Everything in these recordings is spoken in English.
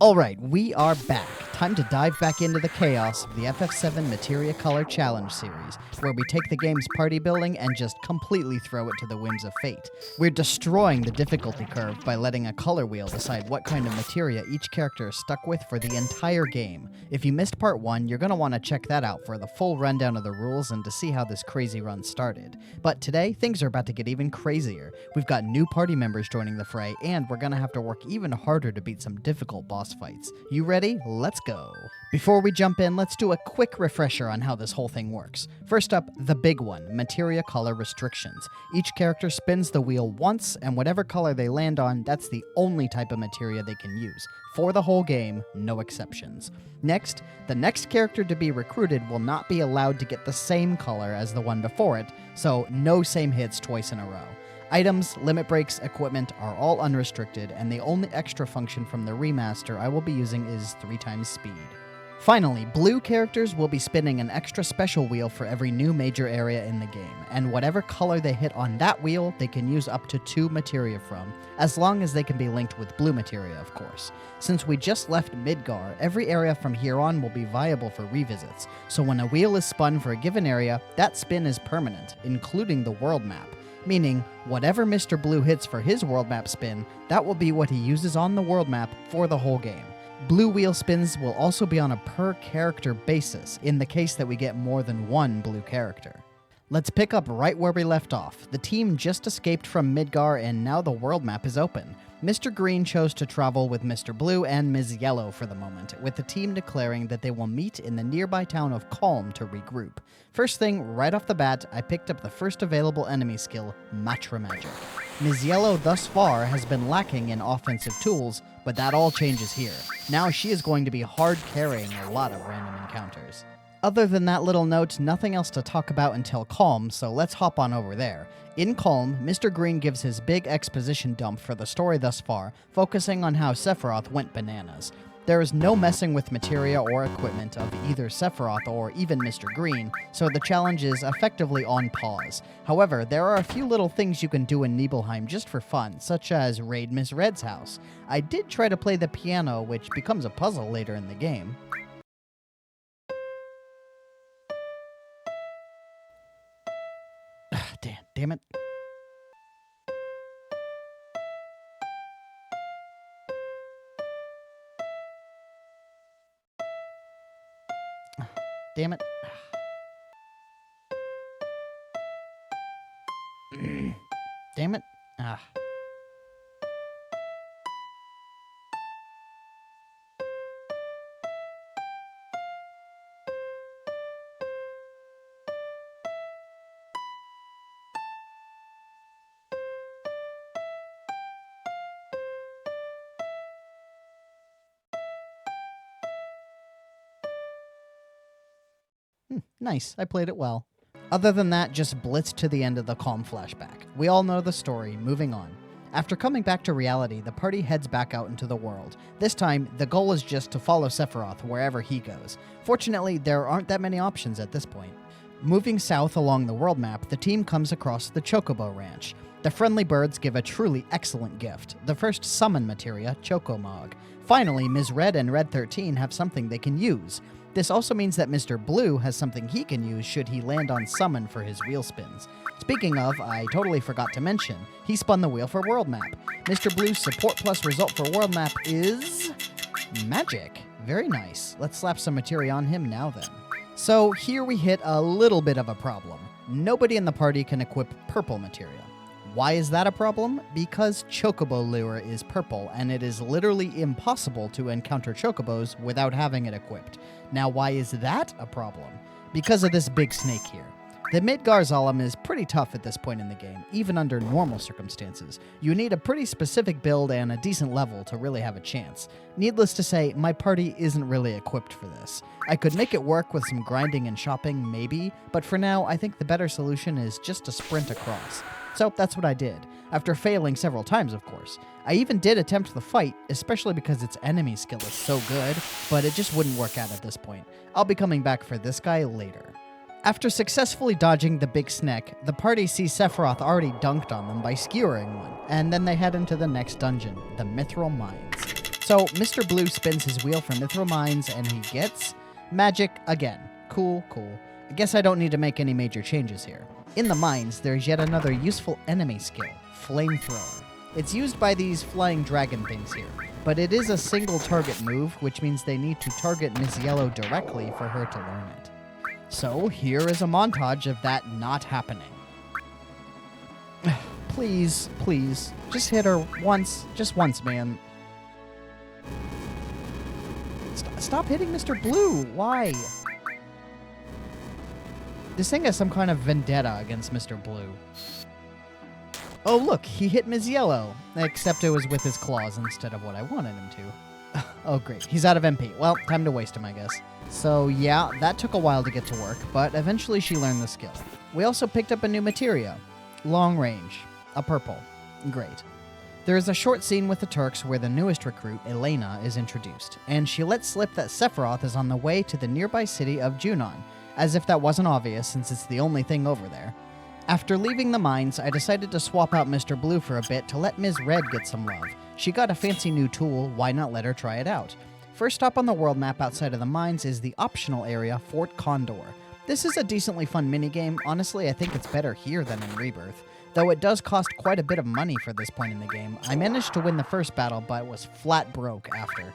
Alright, we are back. Time to dive back into the chaos of the FF7 Materia Color Challenge series, where we take the game's party building and just completely throw it to the whims of fate. We're destroying the difficulty curve by letting a color wheel decide what kind of materia each character is stuck with for the entire game. If you missed part 1, you're going to want to check that out for the full rundown of the rules and to see how this crazy run started. But today, things are about to get even crazier. We've got new party members joining the fray, and we're going to have to work even harder to beat some difficult boss fights. You ready? Let's go. Before we jump in, let's do a quick refresher on how this whole thing works. First up, the big one, materia color restrictions. Each character spins the wheel once, and whatever color they land on, that's the only type of materia they can use. For the whole game, no exceptions. Next, the next character to be recruited will not be allowed to get the same color as the one before it, so no same hits twice in a row. Items, limit breaks, equipment are all unrestricted, and the only extra function from the remaster I will be using is 3x speed. Finally, blue characters will be spinning an extra special wheel for every new major area in the game, and whatever color they hit on that wheel, they can use up to 2 materia from, as long as they can be linked with blue materia, of course. Since we just left Midgar, every area from here on will be viable for revisits, so when a wheel is spun for a given area, that spin is permanent, including the world map. Meaning, whatever Mr. Blue hits for his world map spin, that will be what he uses on the world map for the whole game. Blue wheel spins will also be on a per character basis, in the case that we get more than one blue character. Let's pick up right where we left off. The team just escaped from Midgar and now the world map is open. Mr. Green chose to travel with Mr. Blue and Ms. Yellow for the moment, with the team declaring that they will meet in the nearby town of Calm to regroup. First thing, right off the bat, I picked up the first available enemy skill, Mythril Magic. Ms. Yellow thus far has been lacking in offensive tools, but that all changes here. Now she is going to be hard carrying a lot of random encounters. Other than that little note, nothing else to talk about until Calm, so let's hop on over there. In Calm, Mr. Green gives his big exposition dump for the story thus far, focusing on how Sephiroth went bananas. There is no messing with materia or equipment of either Sephiroth or even Mr. Green, so the challenge is effectively on pause. However, there are a few little things you can do in Nibelheim just for fun, such as raid Miss Red's house. I did try to play the piano, which becomes a puzzle later in the game. Damn it. Damn it. Damn it. Nice, I played it well. Other than that, just blitz to the end of the Calm flashback. We all know the story, moving on. After coming back to reality, the party heads back out into the world. This time, the goal is just to follow Sephiroth wherever he goes. Fortunately, there aren't that many options at this point. Moving south along the world map, the team comes across the Chocobo Ranch. The friendly birds give a truly excellent gift, the first summon materia, Chocomog. Finally, Ms. Red and Red 13 have something they can use. This also means that Mr. Blue has something he can use should he land on summon for his wheel spins. Speaking of, I totally forgot to mention, he spun the wheel for World Map. Mr. Blue's support plus result for World Map is... magic. Very nice. Let's slap some materia on him now then. So here we hit a little bit of a problem. Nobody in the party can equip purple materia. Why is that a problem? Because Chocobo Lure is purple, and it is literally impossible to encounter Chocobos without having it equipped. Now, why is that a problem? Because of this big snake here. The Midgar Zalem is pretty tough at this point in the game, even under normal circumstances. You need a pretty specific build and a decent level to really have a chance. Needless to say, my party isn't really equipped for this. I could make it work with some grinding and shopping, maybe, but for now, I think the better solution is just to sprint across. So that's what I did, after failing several times, of course. I even did attempt the fight, especially because its enemy skill is so good, but it just wouldn't work out at this point. I'll be coming back for this guy later. After successfully dodging the big snake, the party sees Sephiroth already dunked on them by skewering one, and then they head into the next dungeon, the Mythril Mines. So Mr. Blue spins his wheel for Mythril Mines and he gets magic again. Cool, cool. I guess I don't need to make any major changes here. In the mines, there's yet another useful enemy skill, Flamethrower. It's used by these flying dragon things here, but it is a single target move, which means they need to target Ms. Yellow directly for her to learn it. So here is a montage of that not happening. Please, please, just hit her once, just once, man. Stop hitting Mr. Blue, why? This thing has some kind of vendetta against Mr. Blue. Oh look, he hit Ms. Yellow, except it was with his claws instead of what I wanted him to. Oh great, he's out of MP. Well, time to waste him, I guess. So yeah, that took a while to get to work, but eventually she learned the skill. We also picked up a new materia. Long range. A purple. Great. There is a short scene with the Turks where the newest recruit, Elena, is introduced, and she lets slip that Sephiroth is on the way to the nearby city of Junon, as if that wasn't obvious since it's the only thing over there. After leaving the mines, I decided to swap out Mr. Blue for a bit to let Ms. Red get some love. She got a fancy new tool, why not let her try it out? First stop on the world map outside of the mines is the optional area, Fort Condor. This is a decently fun minigame. Honestly, I think it's better here than in Rebirth. Though it does cost quite a bit of money for this point in the game. I managed to win the first battle, but was flat broke after.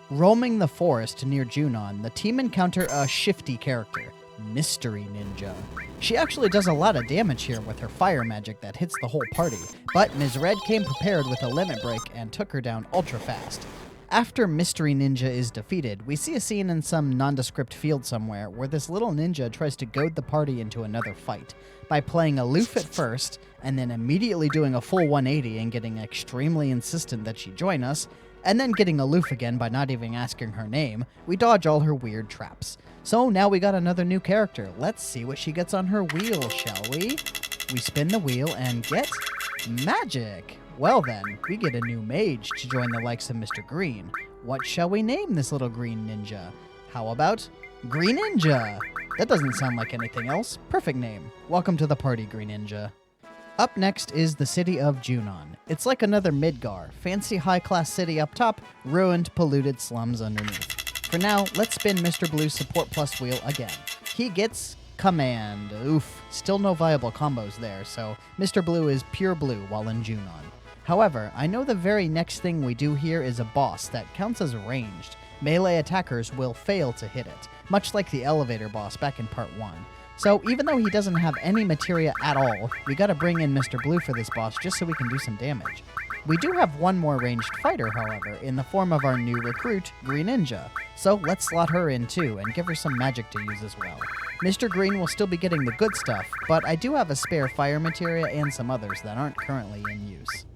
Roaming the forest near Junon, the team encounter a shifty character, Mystery Ninja. She actually does a lot of damage here with her fire magic that hits the whole party, but Ms. Red came prepared with a limit break and took her down ultra fast. After Mystery Ninja is defeated, we see a scene in some nondescript field somewhere where this little ninja tries to goad the party into another fight by playing aloof at first and then immediately doing a full 180 and getting extremely insistent that she join us, and then getting aloof again by not even asking her name. We dodge all her weird traps. So now we got another new character. Let's see what she gets on her wheel, shall we? We spin the wheel and get magic. Well then, we get a new mage to join the likes of Mr. Green. What shall we name this little green ninja? How about Green Ninja? That doesn't sound like anything else. Perfect name. Welcome to the party, Green Ninja. Up next is the city of Junon. It's like another Midgar. Fancy high-class city up top, ruined, polluted slums underneath. For now, let's spin Mr. Blue's support plus wheel again. He gets command. Oof, still no viable combos there, so Mr. Blue is pure blue while in Junon. However, I know the very next thing we do here is a boss that counts as ranged. Melee attackers will fail to hit it, much like the elevator boss back in part 1. So even though he doesn't have any materia at all, we gotta bring in Mr. Blue for this boss just so we can do some damage. We do have one more ranged fighter, however, in the form of our new recruit, Green Ninja. So let's slot her in too and give her some magic to use as well. Mr. Green will still be getting the good stuff, but I do have a spare fire materia and some others that aren't currently in use.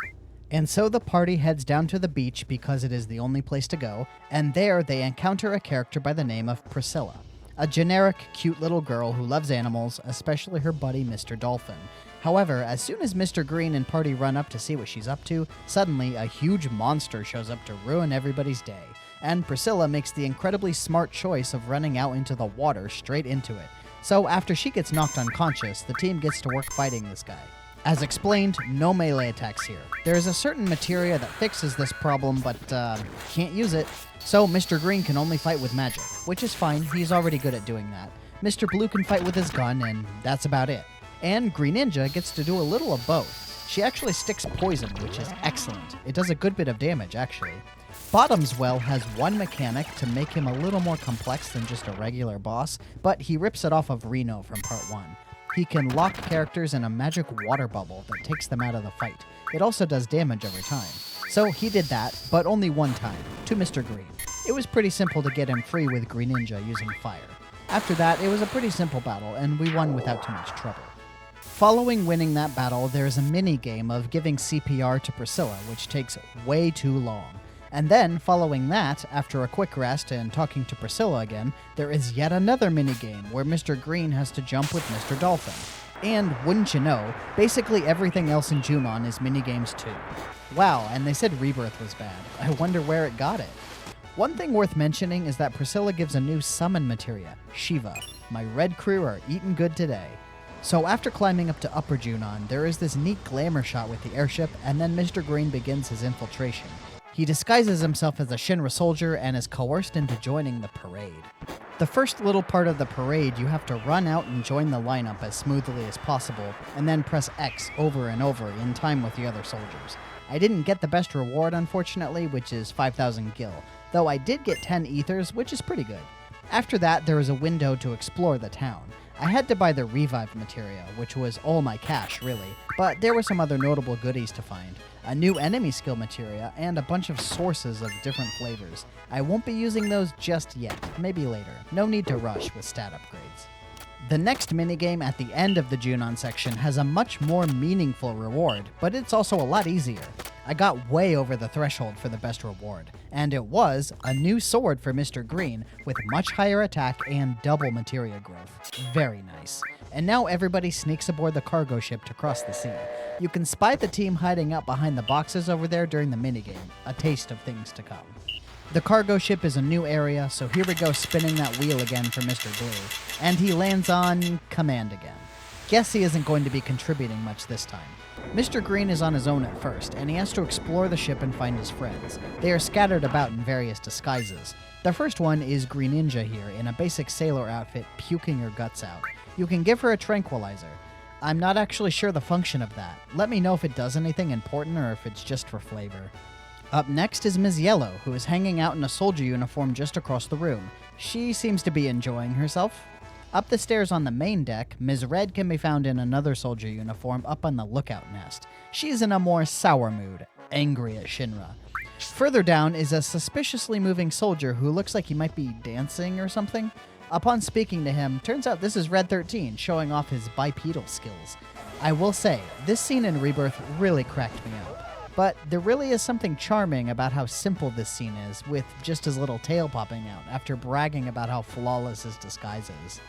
And so the party heads down to the beach because it is the only place to go, and there they encounter a character by the name of Priscilla. A generic, cute little girl who loves animals, especially her buddy Mr. Dolphin. However, as soon as Mr. Green and party run up to see what she's up to, suddenly a huge monster shows up to ruin everybody's day. And Priscilla makes the incredibly smart choice of running out into the water straight into it. So after she gets knocked unconscious, the team gets to work fighting this guy. As explained, no melee attacks here. There is a certain materia that fixes this problem, but can't use it. So Mr. Green can only fight with magic, which is fine, he's already good at doing that. Mr. Blue can fight with his gun, and that's about it. And Green Ninja gets to do a little of both. She actually sticks poison, which is excellent. It does a good bit of damage, actually. Bottomswell has one mechanic to make him a little more complex than just a regular boss, but he rips it off of Reno from part 1. He can lock characters in a magic water bubble that takes them out of the fight. It also does damage every time. So he did that, but only one time, to Mr. Green. It was pretty simple to get him free with Green Ninja using fire. After that, it was a pretty simple battle, and we won without too much trouble. Following winning that battle, there's a mini-game of giving CPR to Priscilla, which takes way too long. And then, following that, after a quick rest and talking to Priscilla again, there is yet another minigame where Mr. Green has to jump with Mr. Dolphin. And, wouldn't you know, basically everything else in Junon is minigames too. Wow, and they said Rebirth was bad. I wonder where it got it. One thing worth mentioning is that Priscilla gives a new summon materia, Shiva. My red crew are eating good today. So after climbing up to Upper Junon, there is this neat glamour shot with the airship, and then Mr. Green begins his infiltration. He disguises himself as a Shinra soldier and is coerced into joining the parade. The first little part of the parade, you have to run out and join the lineup as smoothly as possible, and then press X over and over in time with the other soldiers. I didn't get the best reward, unfortunately, which is 5,000 gil, though I did get 10 ethers, which is pretty good. After that, there was a window to explore the town. I had to buy the Revive Materia, which was all my cash, really, but there were some other notable goodies to find. A new enemy skill materia, and a bunch of sources of different flavors. I won't be using those just yet, maybe later. No need to rush with stat upgrades. The next minigame at the end of the Junon section has a much more meaningful reward, but it's also a lot easier. I got way over the threshold for the best reward, and it was a new sword for Mr. Green with much higher attack and double materia growth. Very nice. And now everybody sneaks aboard the cargo ship to cross the sea. You can spy the team hiding out behind the boxes over there during the minigame, a taste of things to come. The cargo ship is a new area, so here we go spinning that wheel again for Mr. Blue, and he lands on command again. Guess he isn't going to be contributing much this time. Mr. Green is on his own at first, and he has to explore the ship and find his friends. They are scattered about in various disguises. The first one is Green Ninja here, in a basic sailor outfit, puking her guts out. You can give her a tranquilizer. I'm not actually sure the function of that. Let me know if it does anything important or if it's just for flavor. Up next is Ms. Yellow, who is hanging out in a soldier uniform just across the room. She seems to be enjoying herself. Up the stairs on the main deck, Ms. Red can be found in another soldier uniform up on the lookout nest. She's in a more sour mood, angry at Shinra. Further down is a suspiciously moving soldier who looks like he might be dancing or something. Upon speaking to him, turns out this is Red 13, showing off his bipedal skills. I will say, this scene in Rebirth really cracked me up. But there really is something charming about how simple this scene is, with just his little tail popping out after bragging about how flawless his disguise is.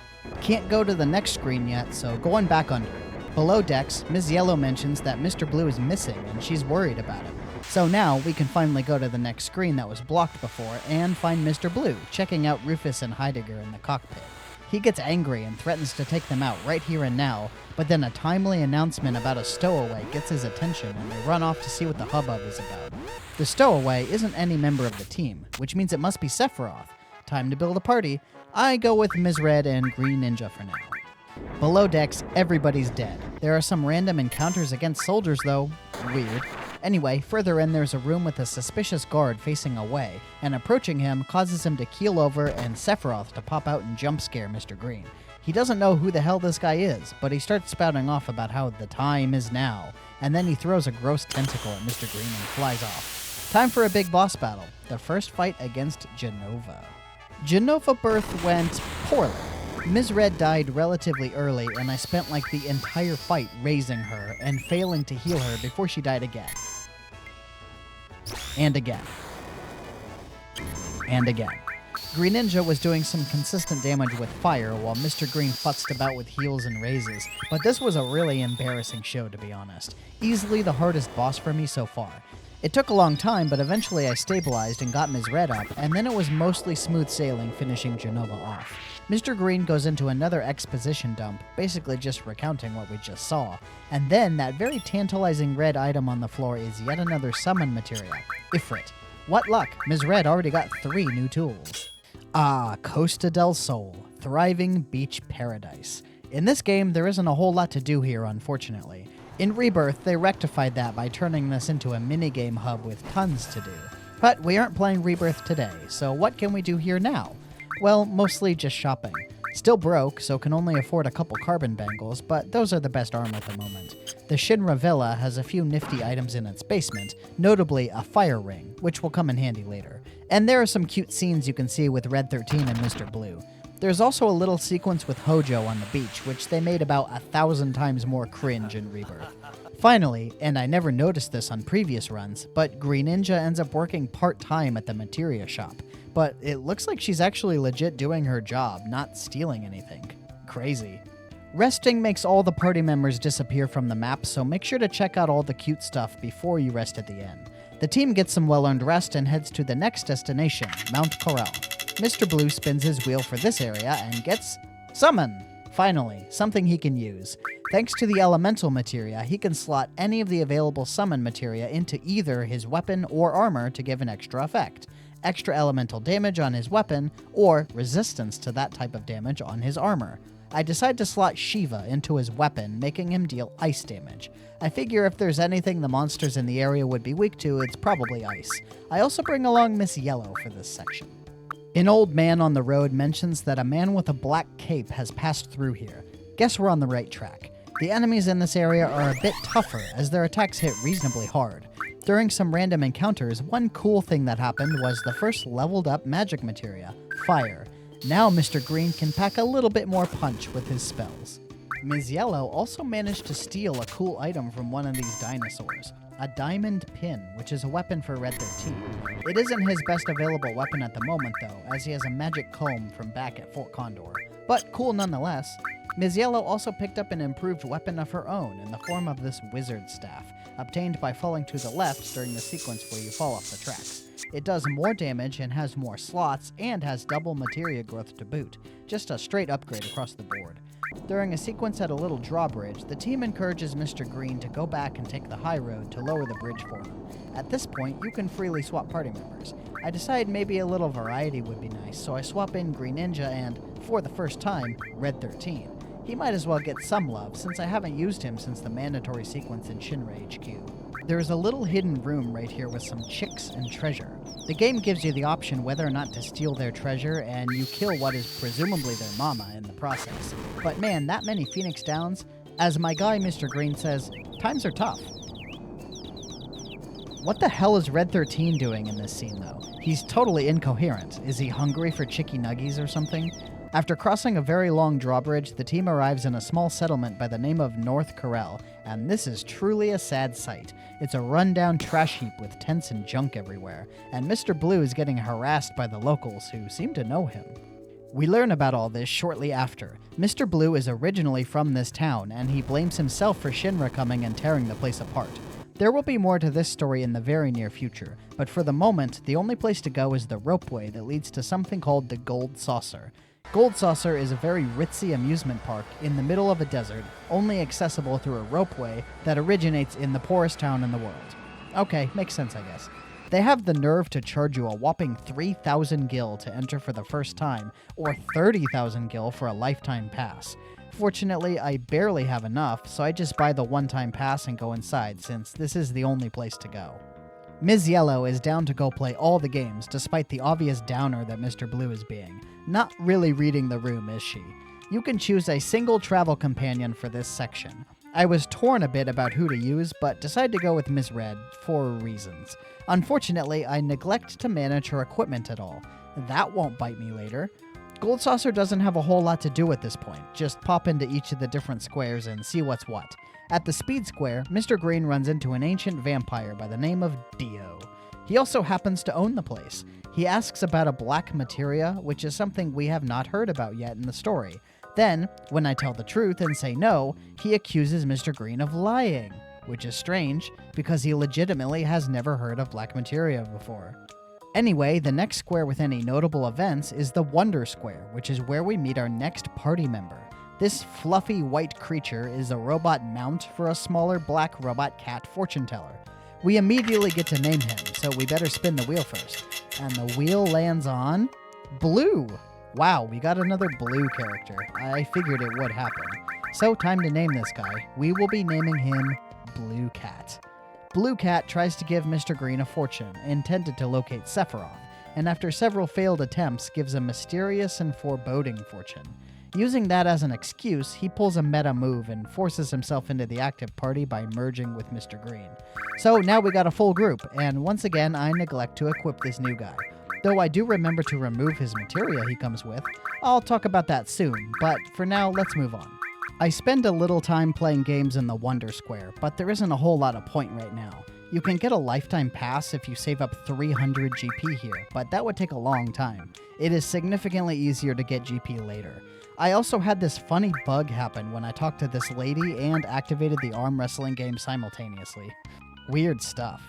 Can't go to the next screen yet, so going back under. Below decks, Ms. Yellow mentions that Mr. Blue is missing and she's worried about him. So now we can finally go to the next screen that was blocked before and find Mr. Blue checking out Rufus and Heidegger in the cockpit. He gets angry and threatens to take them out right here and now, but then a timely announcement about a stowaway gets his attention and they run off to see what the hubbub is about. The stowaway isn't any member of the team, which means it must be Sephiroth. Time to build a party. I go with Ms. Red and Green Ninja for now. Below decks, everybody's dead. There are some random encounters against soldiers though. Weird. Anyway, further in there's a room with a suspicious guard facing away, and approaching him causes him to keel over and Sephiroth to pop out and jump scare Mr. Green. He doesn't know who the hell this guy is, but he starts spouting off about how the time is now, and then he throws a gross tentacle at Mr. Green and flies off. Time for a big boss battle, the first fight against Genova. Genova birth went poorly. Ms. Red died relatively early, and I spent like the entire fight raising her and failing to heal her before she died again. And again. And again. Green Ninja was doing some consistent damage with fire while Mr. Green futzed about with heals and raises, but this was a really embarrassing show, to be honest. Easily the hardest boss for me so far. It took a long time, but eventually I stabilized and got Ms. Red up, and then it was mostly smooth sailing finishing Genova off. Mr. Green goes into another exposition dump, basically just recounting what we just saw, and then that very tantalizing red item on the floor is yet another summon materia, Ifrit. What luck, Ms. Red already got 3 new tools. Ah, Costa Del Sol, thriving beach paradise. In this game, there isn't a whole lot to do here, unfortunately. In Rebirth, they rectified that by turning this into a minigame hub with tons to do. But we aren't playing Rebirth today, so what can we do here now? Well, mostly just shopping. Still broke, so can only afford a couple carbon bangles, but those are the best arm at the moment. The Shinra Villa has a few nifty items in its basement, notably a fire ring, which will come in handy later. And there are some cute scenes you can see with Red 13 and Mr. Blue. There's also a little sequence with Hojo on the beach, which they made about 1,000 times more cringe in Rebirth. Finally, and I never noticed this on previous runs, but Green Ninja ends up working part-time at the materia shop. But it looks like she's actually legit doing her job, not stealing anything. Crazy. Resting makes all the party members disappear from the map, so make sure to check out all the cute stuff before you rest at the end. The team gets some well-earned rest and heads to the next destination, Mount Corel. Mr. Blue spins his wheel for this area and gets Summon! Finally, something he can use. Thanks to the elemental materia, he can slot any of the available summon materia into either his weapon or armor to give an extra effect. Extra elemental damage on his weapon, or resistance to that type of damage on his armor. I decide to slot Shiva into his weapon, making him deal ice damage. I figure if there's anything the monsters in the area would be weak to, it's probably ice. I also bring along Miss Yellow for this section. An old man on the road mentions that a man with a black cape has passed through here. Guess we're on the right track. The enemies in this area are a bit tougher, as their attacks hit reasonably hard. During some random encounters, one cool thing that happened was the first leveled up magic materia, fire. Now Mr. Green can pack a little bit more punch with his spells. Ms. Yellow also managed to steal a cool item from one of these dinosaurs. A diamond pin, which is a weapon for Red 13. It isn't his best available weapon at the moment though, as he has a magic comb from back at Fort Condor. But cool nonetheless. Ms. Yellow also picked up an improved weapon of her own in the form of this wizard staff, obtained by falling to the left during the sequence where you fall off the tracks. It does more damage and has more slots, and has double materia growth to boot. Just a straight upgrade across the board. During a sequence at a little drawbridge, the team encourages Mr. Green to go back and take the high road to lower the bridge for them. At this point, you can freely swap party members. I decide maybe a little variety would be nice, so I swap in Green Ninja and, for the first time, Red 13. He might as well get some love, since I haven't used him since the mandatory sequence in Shinra HQ. There is a little hidden room right here with some chicks and treasure. The game gives you the option whether or not to steal their treasure, and you kill what is presumably their mama in the process. But man, that many Phoenix Downs, as my guy Mr. Green says, times are tough. What the hell is Red 13 doing in this scene though? He's totally incoherent. Is he hungry for chicky nuggies or something? After crossing a very long drawbridge, the team arrives in a small settlement by the name of North Corel, and this is truly a sad sight. It's a rundown trash heap with tents and junk everywhere, and Mr. Blue is getting harassed by the locals who seem to know him. We learn about all this shortly after. Mr. Blue is originally from this town, and he blames himself for Shinra coming and tearing the place apart. There will be more to this story in the very near future, but for the moment, the only place to go is the ropeway that leads to something called the Gold Saucer. Gold Saucer is a very ritzy amusement park in the middle of a desert, only accessible through a ropeway that originates in the poorest town in the world. Okay, makes sense I guess. They have the nerve to charge you a whopping 3,000 gil to enter for the first time, or 30,000 gil for a lifetime pass. Fortunately, I barely have enough, so I just buy the one-time pass and go inside, since this is the only place to go. Ms. Yellow is down to go play all the games, despite the obvious downer that Mr. Blue is being. Not really reading the room, is she? You can choose a single travel companion for this section. I was torn a bit about who to use, but decided to go with Ms. Red, for reasons. Unfortunately, I neglect to manage her equipment at all. That won't bite me later. Gold Saucer doesn't have a whole lot to do at this point, just pop into each of the different squares and see what's what. At the Speed Square, Mr. Green runs into an ancient vampire by the name of Dio. He also happens to own the place. He asks about a black materia, which is something we have not heard about yet in the story. Then, when I tell the truth and say no, he accuses Mr. Green of lying, which is strange, because he legitimately has never heard of black materia before. Anyway, the next square with any notable events is the Wonder Square, which is where we meet our next party member. This fluffy white creature is a robot mount for a smaller black robot cat fortune teller. We immediately get to name him, so we better spin the wheel first. And the wheel lands on... Blue! Wow, we got another blue character. I figured it would happen. So time to name this guy. We will be naming him Blue Cat. Blue Cat tries to give Mr. Green a fortune, intended to locate Sephiroth, and after several failed attempts gives a mysterious and foreboding fortune. Using that as an excuse, he pulls a meta move and forces himself into the active party by merging with Mr. Green. So now we got a full group, and once again I neglect to equip this new guy. Though I do remember to remove his materia he comes with. I'll talk about that soon, but for now let's move on. I spend a little time playing games in the Wonder Square, but there isn't a whole lot of point right now. You can get a lifetime pass if you save up 300 GP here, but that would take a long time. It is significantly easier to get GP later. I also had this funny bug happen when I talked to this lady and activated the arm wrestling game simultaneously. Weird stuff.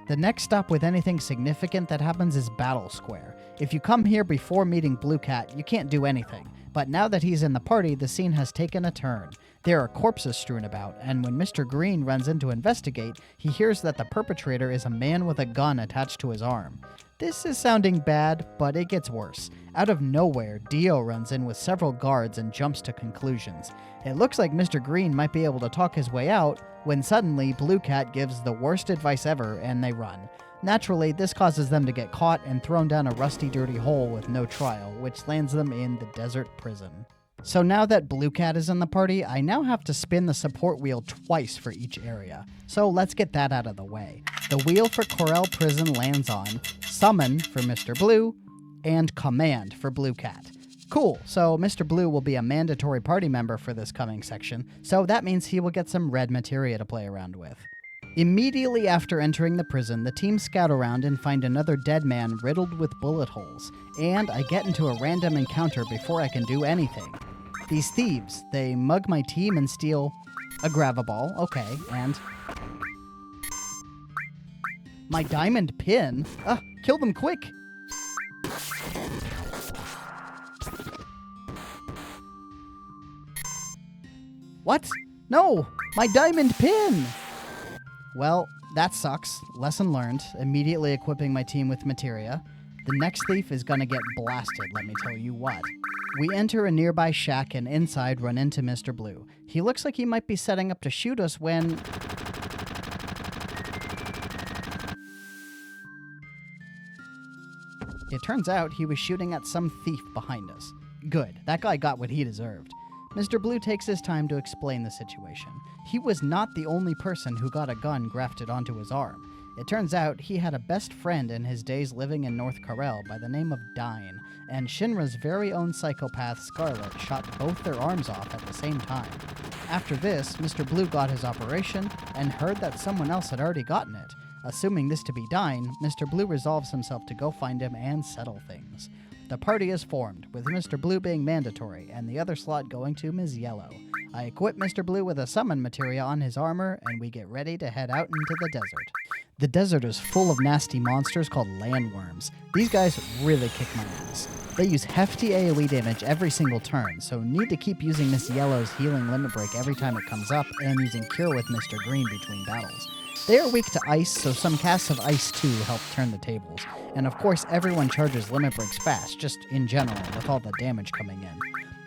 The next stop with anything significant that happens is Battle Square. If you come here before meeting Blue Cat, you can't do anything. But now that he's in the party, the scene has taken a turn. There are corpses strewn about, and when Mr. Green runs in to investigate, he hears that the perpetrator is a man with a gun attached to his arm. This is sounding bad, but it gets worse. Out of nowhere, Dio runs in with several guards and jumps to conclusions. It looks like Mr. Green might be able to talk his way out, when suddenly Blue Cat gives the worst advice ever and they run. Naturally, this causes them to get caught and thrown down a rusty, dirty hole with no trial, which lands them in the desert prison. So now that Blue Cat is in the party, I now have to spin the support wheel twice for each area. So let's get that out of the way. The wheel for Corel Prison lands on Summon for Mr. Blue and Command for Blue Cat. Cool, so Mr. Blue will be a mandatory party member for this coming section, so that means he will get some red materia to play around with. Immediately after entering the prison, the team scout around and find another dead man riddled with bullet holes, and I get into a random encounter before I can do anything. These thieves, they mug my team and steal a grab-a-ball, okay, and my diamond pin? Kill them quick! What? No! My diamond pin! Well, that sucks. Lesson learned. Immediately equipping my team with materia. The next thief is gonna get blasted, let me tell you what. We enter a nearby shack and inside run into Mr. Blue. He looks like he might be setting up to shoot us when... It turns out he was shooting at some thief behind us. Good, that guy got what he deserved. Mr. Blue takes his time to explain the situation. He was not the only person who got a gun grafted onto his arm. It turns out he had a best friend in his days living in North Corel by the name of Dine, and Shinra's very own psychopath Scarlet shot both their arms off at the same time. After this, Mr. Blue got his operation and heard that someone else had already gotten it. Assuming this to be Dine, Mr. Blue resolves himself to go find him and settle things. The party is formed, with Mr. Blue being mandatory, and the other slot going to Ms. Yellow. I equip Mr. Blue with a summon materia on his armor, and we get ready to head out into the desert. The desert is full of nasty monsters called landworms. These guys really kick my ass. They use hefty AoE damage every single turn, so need to keep using Miss Yellow's healing limit break every time it comes up, and using Cure with Mr. Green between battles. They are weak to ice, so some casts of ice too help turn the tables. And of course, everyone charges limit breaks fast, just in general, with all the damage coming in.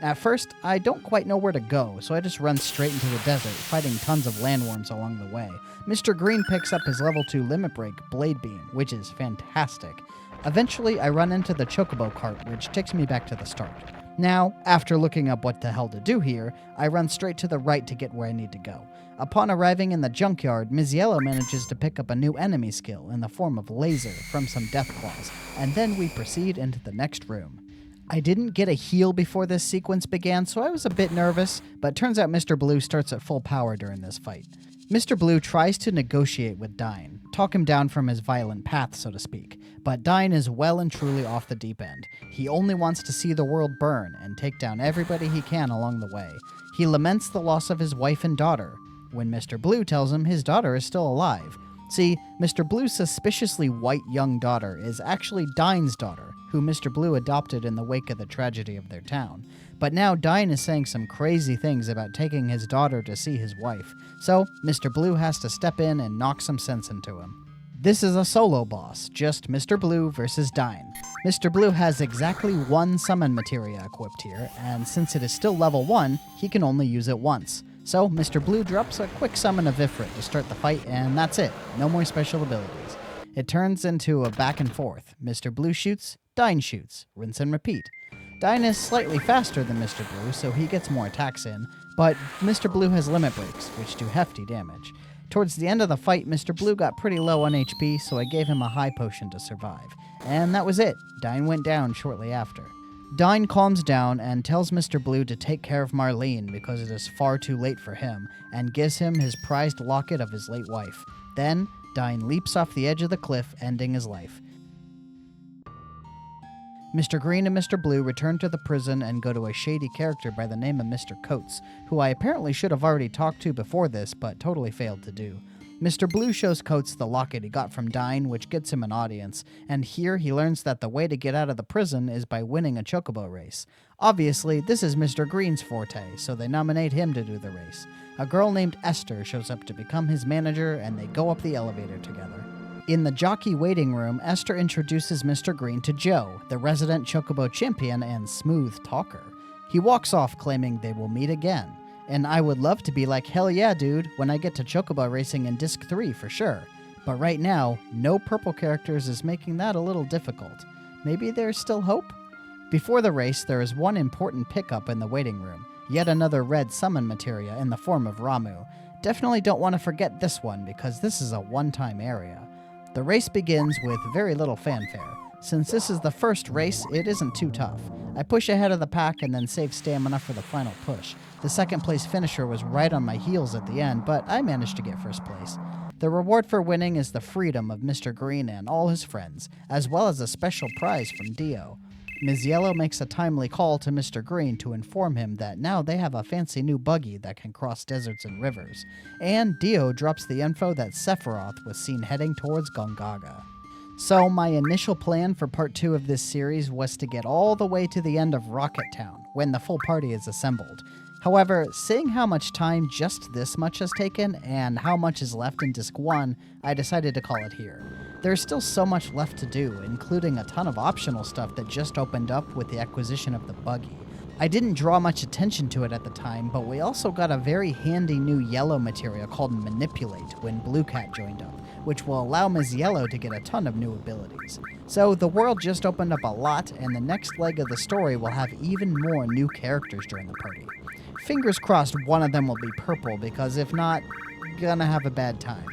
At first, I don't quite know where to go, so I just run straight into the desert, fighting tons of landworms along the way. Mr. Green picks up his level 2 limit break, Blade Beam, which is fantastic. Eventually, I run into the Chocobo cart, which takes me back to the start. Now, after looking up what the hell to do here, I run straight to the right to get where I need to go. Upon arriving in the junkyard, Ms. Yellow manages to pick up a new enemy skill in the form of laser from some death claws, and then we proceed into the next room. I didn't get a heal before this sequence began, so I was a bit nervous, but turns out Mr. Blue starts at full power during this fight. Mr. Blue tries to negotiate with Dine, talk him down from his violent path, so to speak, but Dine is well and truly off the deep end. He only wants to see the world burn and take down everybody he can along the way. He laments the loss of his wife and daughter, when Mr. Blue tells him his daughter is still alive. See, Mr. Blue's suspiciously white young daughter is actually Dine's daughter, who Mr. Blue adopted in the wake of the tragedy of their town. But now Dine is saying some crazy things about taking his daughter to see his wife, so Mr. Blue has to step in and knock some sense into him. This is a solo boss, just Mr. Blue versus Dine. Mr. Blue has exactly one summon materia equipped here, and since it is still level 1, he can only use it once. So Mr. Blue drops a quick summon of Ifrit to start the fight, and that's it. No more special abilities. It turns into a back and forth. Mr. Blue shoots, Dine shoots, rinse and repeat. Dine is slightly faster than Mr. Blue, so he gets more attacks in, but Mr. Blue has limit breaks, which do hefty damage. Towards the end of the fight, Mr. Blue got pretty low on HP, so I gave him a high potion to survive. And that was it. Dine went down shortly after. Dine calms down and tells Mr. Blue to take care of Marlene because it is far too late for him, and gives him his prized locket of his late wife. Then, Dine leaps off the edge of the cliff, ending his life. Mr. Green and Mr. Blue return to the prison and go to a shady character by the name of Mr. Coates, who I apparently should have already talked to before this, but totally failed to do. Mr. Blue shows Coates the locket he got from Dine, which gets him an audience, and here he learns that the way to get out of the prison is by winning a chocobo race. Obviously, this is Mr. Green's forte, so they nominate him to do the race. A girl named Esther shows up to become his manager, and they go up the elevator together. In the jockey waiting room, Esther introduces Mr. Green to Joe, the resident chocobo champion and smooth talker. He walks off claiming they will meet again. And I would love to be like, hell yeah, dude, when I get to chocobo racing in Disc 3 for sure. But right now, no purple characters is making that a little difficult. Maybe there's still hope? Before the race, there is one important pickup in the waiting room. Yet another red summon materia in the form of Ramu. Definitely don't want to forget this one because this is a one-time area. The race begins with very little fanfare. Since this is the first race, it isn't too tough. I push ahead of the pack and then save stamina for the final push. The second place finisher was right on my heels at the end, but I managed to get first place. The reward for winning is the freedom of Mr. Green and all his friends, as well as a special prize from Dio. Ms. Yellow makes a timely call to Mr. Green to inform him that now they have a fancy new buggy that can cross deserts and rivers. And Dio drops the info that Sephiroth was seen heading towards Gongaga. So my initial plan for part 2 of this series was to get all the way to the end of Rocket Town, when the full party is assembled. However, seeing how much time just this much has taken, and how much is left in Disc 1, I decided to call it here. There's still so much left to do, including a ton of optional stuff that just opened up with the acquisition of the buggy. I didn't draw much attention to it at the time, but we also got a very handy new yellow materia called Manipulate when Blue Cat joined up, which will allow Ms. Yellow to get a ton of new abilities. So the world just opened up a lot, and the next leg of the story will have even more new characters join the party. Fingers crossed one of them will be purple, because if not, gonna have a bad time.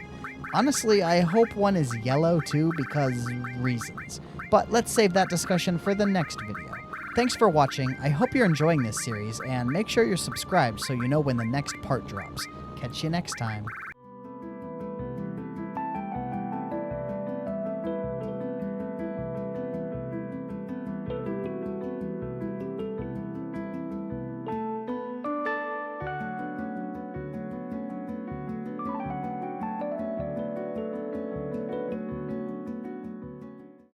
Honestly, I hope one is yellow too, because reasons. But let's save that discussion for the next video. Thanks for watching, I hope you're enjoying this series, and make sure you're subscribed so you know when the next part drops. Catch you next time.